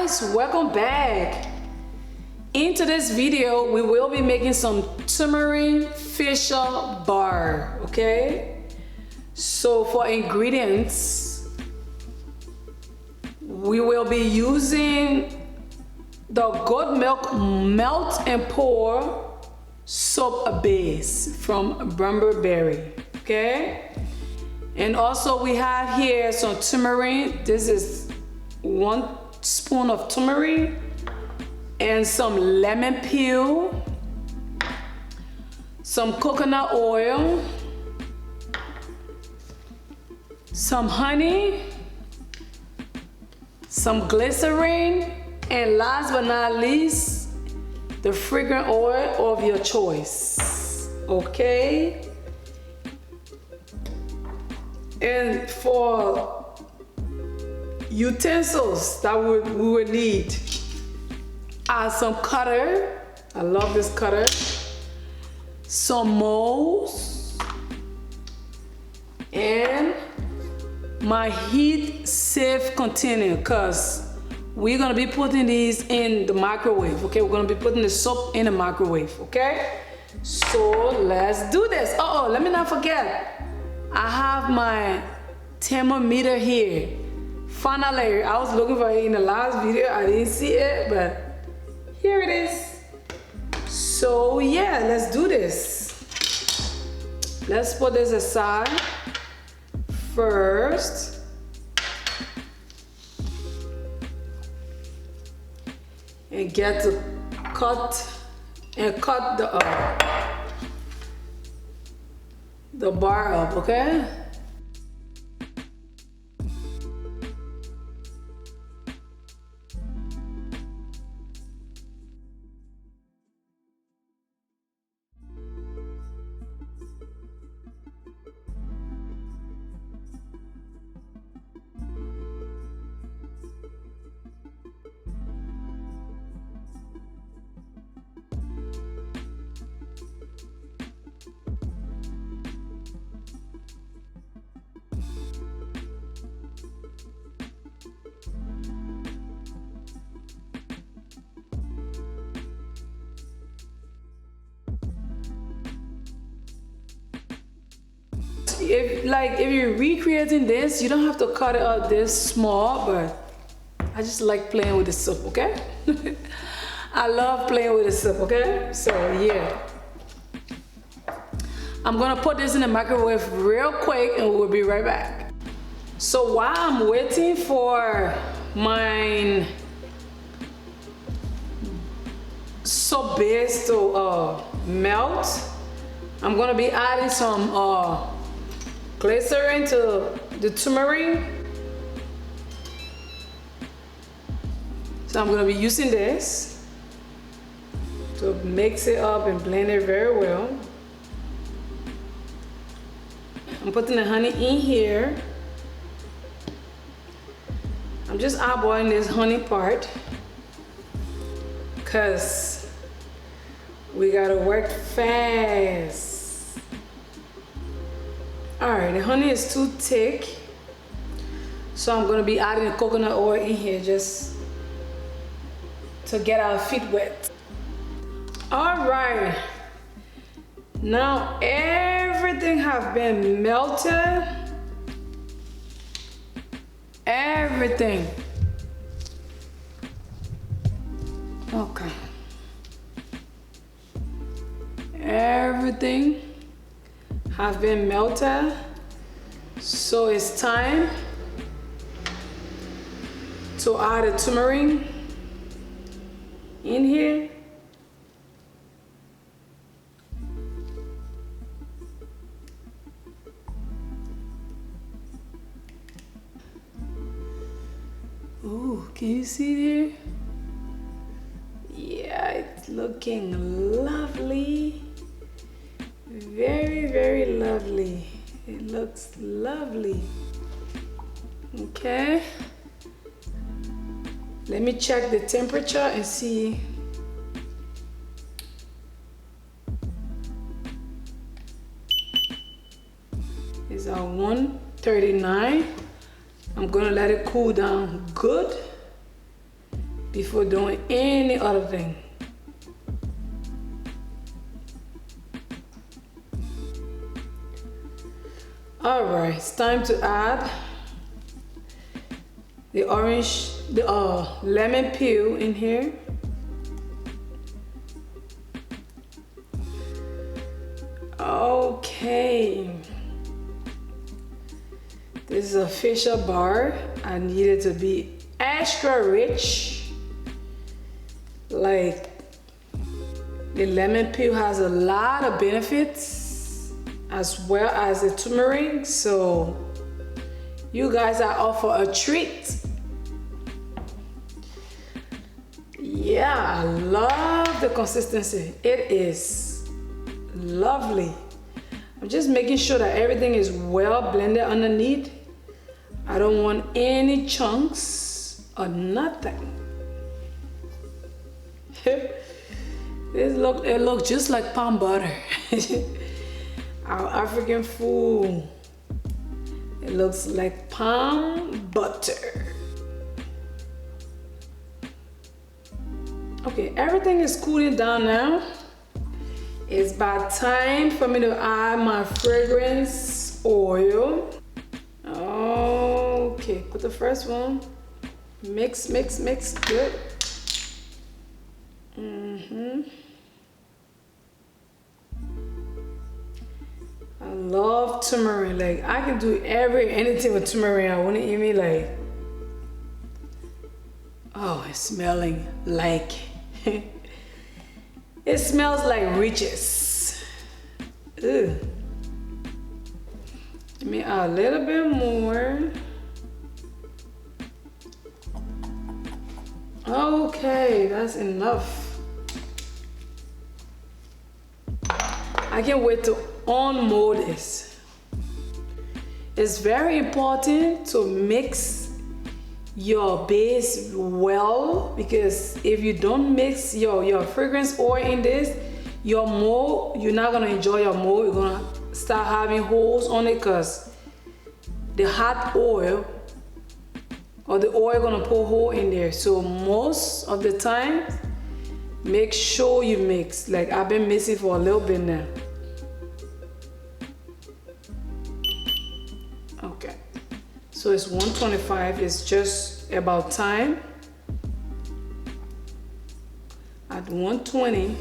guys, welcome back. In today's video, we will be making some turmeric facial bar, okay? So for ingredients, we will be using the goat milk melt and pour soap base from Berry, okay? And also we have here some turmeric. This is 1 spoon of turmeric and some lemon peel, some coconut oil, some honey, some glycerin, and last but not least, the fragrant oil of your choice, okay? And for utensils that we would need, some cutter. I love this cutter. Some molds and my heat safe container, because we're gonna be putting these in the microwave. Okay, we're gonna be putting the soap in the microwave. Okay, so let's do this. Oh, let me not forget, I have my thermometer here. Finally, I was looking for it in the last video. I didn't see it, but here it is. So yeah, let's do this. Let's put this aside first. And get to cut the bar up, okay? If you're recreating this, you don't have to cut it out this small, but I just like playing with the soap, okay? I love playing with the soap, okay? So yeah. I'm gonna put this in the microwave real quick and we'll be right back. So while I'm waiting for my soap base to melt, I'm gonna be adding some glycerin to the turmeric. So I'm gonna be using this to mix it up and blend it very well. I'm putting the honey in here. I'm just eyeballing this honey part because we gotta work fast. All right, the honey is too thick, so I'm gonna be adding the coconut oil in here just to get our feet wet. All right, now everything have been melted. Everything. Okay. Everything have been melted, so it's time to add the turmeric in here. Ooh, can you see there? Yeah, it's looking lovely. Very, very lovely. It looks lovely. Okay. Let me check the temperature and see. It's at 139. I'm gonna let it cool down good. before doing any other thing. All right, it's time to add the lemon peel in here. Okay, this is a facial bar. I need it to be extra rich. Like, the lemon peel has a lot of benefits as well as the turmeric, so you guys are all for a treat. Yeah, I love the consistency. It is lovely. I'm just making sure that everything is well blended underneath. I don't want any chunks or nothing. It looks just like palm butter. Our African food. It looks like palm butter. Okay, everything is cooling down now. It's about time for me to add my fragrance oil. Okay, put the first one. Mix, mix, mix, good. I love turmeric. Like, I can do anything with turmeric. I wouldn't even like. Oh, it's smelling like. It smells like riches. Ugh. Let me add a little bit more. Okay, that's enough. I can't wait to unmold this. It's very important to mix your base well, because if you don't mix your fragrance oil in this, your mold, you're not gonna enjoy your mold. You're gonna start having holes on it because the hot oil or the oil gonna pull a hole in there. So most of the time, make sure you mix. Like, I've been mixing for a little bit now. Okay, so it's 125. It's just about time. At 120,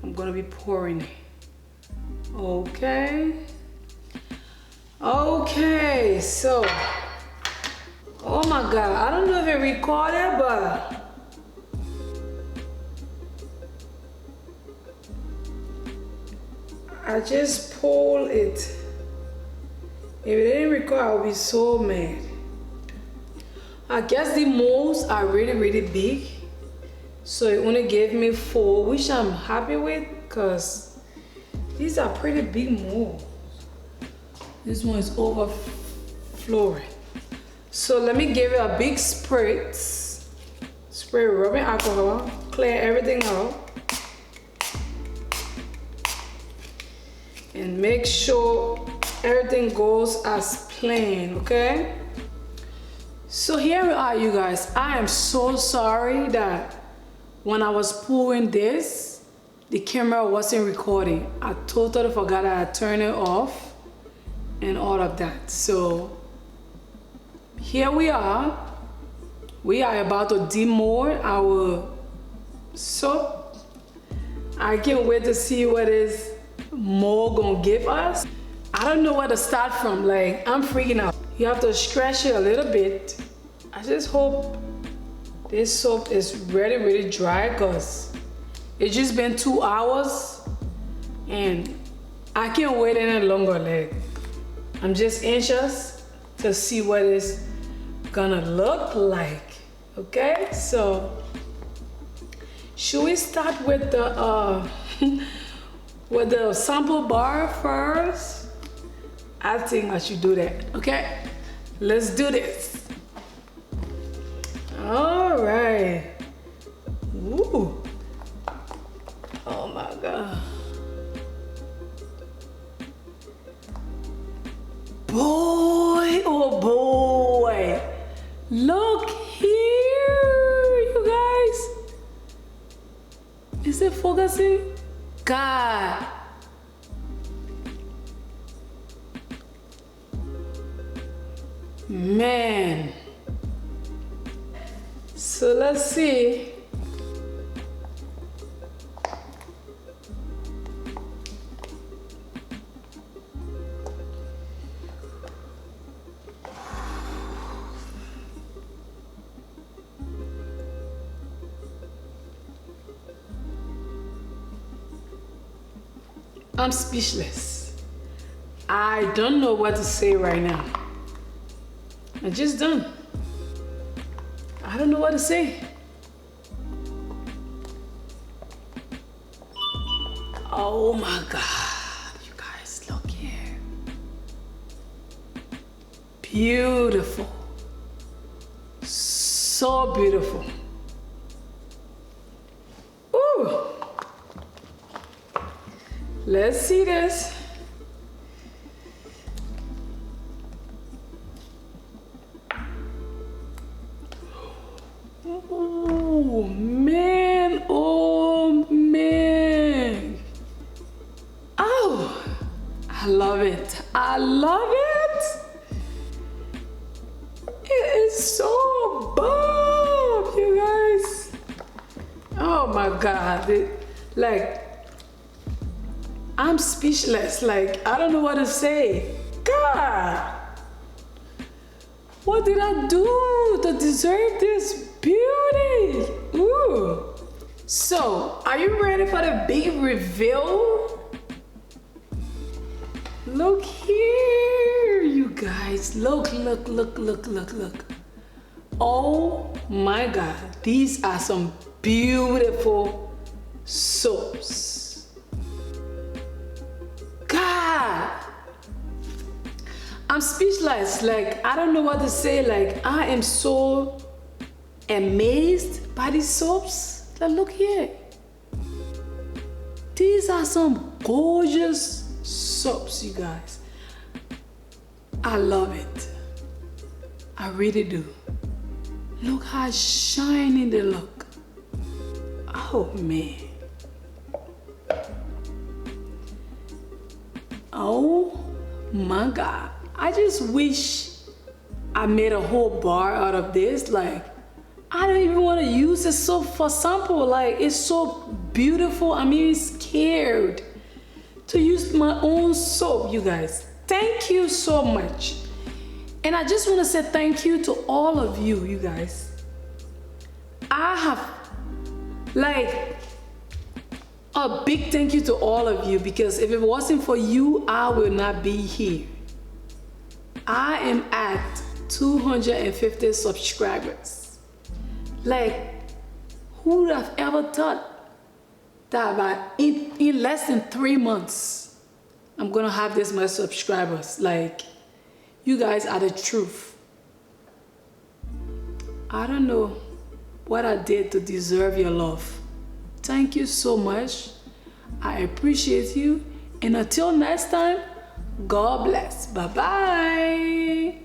I'm gonna be pouring it. Okay. Okay, so, oh my God, I don't know if it recorded, but I just pulled it. If it didn't record, I would be so mad. I guess the molds are really, really big. So it only gave me 4, which I'm happy with because these are pretty big molds. This one is overflowing. So let me give it a big spritz. Spray rubbing alcohol, clear everything out. And make sure everything goes as planned, okay? So here we are, you guys. I am so sorry that when I was pouring this, the camera wasn't recording. I totally forgot that I turned it off and all of that. So here we are. We are about to demold our soap. I can't wait to see what is more gonna give us. I don't know where to start from. Like, I'm freaking out. You have to stretch it a little bit. I just hope this soap is really, really dry because it's just been 2 hours and I can't wait any longer. Like, I'm just anxious to see what it's gonna look like. Okay, so should we start with the with the sample bar first? I think I should do that. Okay, let's do this. All right. Ooh. Oh my God. Boy, oh boy. Look here, focusing? God. Man. So let's see. I'm speechless. I don't know what to say right now. I just don't. I don't know what to say. Oh my God, you guys, look here. Beautiful. So beautiful. Ooh. Let's see this. Oh man, oh man. Oh, I love it. I love it. It is so bomb, you guys. Oh my God. I'm speechless. Like, I don't know what to say. God, what did I do to deserve this beauty? Ooh. So, are you ready for the big reveal? Look here, you guys. Look, look, look, look, look, look. Oh my God, these are some beautiful soaps. God, I'm speechless. Like, I don't know what to say. Like, I am so amazed by these soaps. Like, look here. These are some gorgeous soaps, you guys. I love it. I really do. Look how shiny they look. Oh man. Oh my God. I just wish I made a whole bar out of this. Like, I don't even want to use this soap for sample. Like, it's so beautiful. I'm even scared to use my own soap, you guys. Thank you so much. And I just want to say thank you to all of you, you guys. I have, like, a big thank you to all of you, because if it wasn't for you, I will not be here. I am at 250 subscribers. Like, who would have ever thought that in less than 3 months, I'm gonna have this much subscribers? Like, you guys are the truth. I don't know what I did to deserve your love. Thank you so much. I appreciate you. And until next time, God bless. Bye-bye.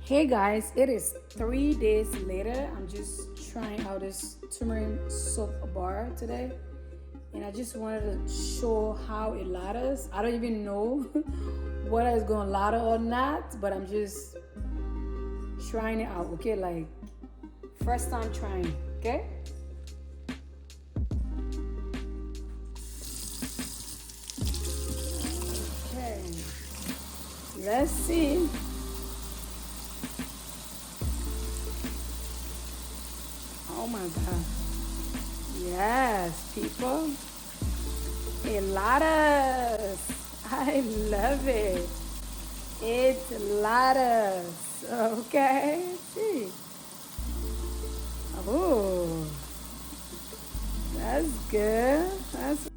Hey guys, it is 3 days later. I'm just trying out this turmeric soap bar today, and I just wanted to show how it lathers. I don't even know whether it's gonna lather or not, but I'm just trying it out, okay? Like, first time trying, okay? Okay, let's see. Oh my God. Yes, people. It ladders. I love it. It ladders. Okay. See. Oh. That's good. That's